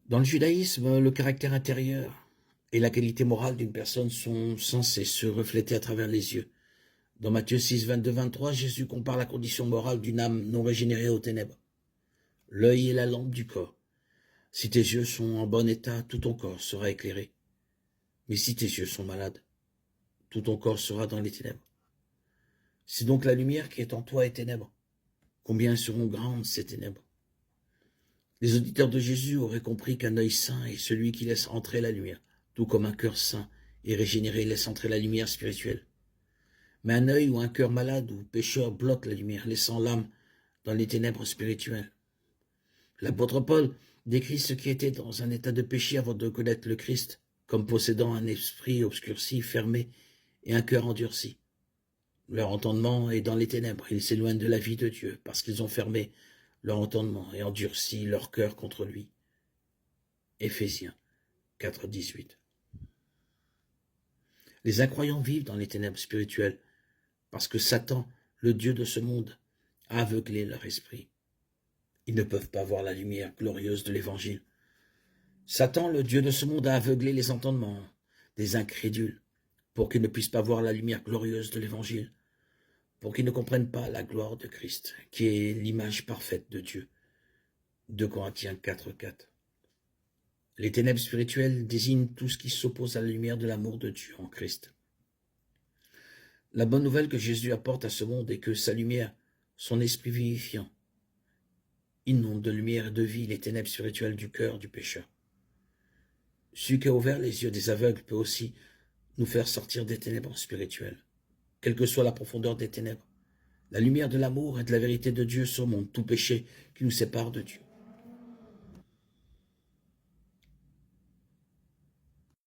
Dans le judaïsme, le caractère intérieur et la qualité morale d'une personne sont censés se refléter à travers les yeux. Dans Matthieu 6, 22-23, Jésus compare la condition morale d'une âme non régénérée aux ténèbres. L'œil est la lampe du corps. Si tes yeux sont en bon état, tout ton corps sera éclairé. Mais si tes yeux sont malades, tout ton corps sera dans les ténèbres. Si donc la lumière qui est en toi est ténèbre, combien seront grandes ces ténèbres? Les auditeurs de Jésus auraient compris qu'un œil saint est celui qui laisse entrer la lumière, tout comme un cœur saint et régénéré laisse entrer la lumière spirituelle. Mais un œil ou un cœur malade ou pécheur bloque la lumière, laissant l'âme dans les ténèbres spirituelles. L'apôtre Paul décrit ceux qui étaient dans un état de péché avant de connaître le Christ, comme possédant un esprit obscurci, fermé, et un cœur endurci. Leur entendement est dans les ténèbres, ils s'éloignent de la vie de Dieu, parce qu'ils ont fermé leur entendement et endurci leur cœur contre lui. Éphésiens 4, 18. Les incroyants vivent dans les ténèbres spirituelles, parce que Satan, le Dieu de ce monde, a aveuglé leur esprit. Ils ne peuvent pas voir la lumière glorieuse de l'Évangile. Satan, le Dieu de ce monde, a aveuglé les entendements des incrédules pour qu'ils ne puissent pas voir la lumière glorieuse de l'Évangile, pour qu'ils ne comprennent pas la gloire de Christ, qui est l'image parfaite de Dieu. 2 Corinthiens 4, 4. Les ténèbres spirituelles désignent tout ce qui s'oppose à la lumière de l'amour de Dieu en Christ. La bonne nouvelle que Jésus apporte à ce monde est que sa lumière, son esprit vivifiant, inonde de lumière et de vie les ténèbres spirituelles du cœur du pécheur. Celui qui a ouvert les yeux des aveugles peut aussi nous faire sortir des ténèbres spirituelles, quelle que soit la profondeur des ténèbres. La lumière de l'amour et de la vérité de Dieu surmonte tout péché qui nous sépare de Dieu.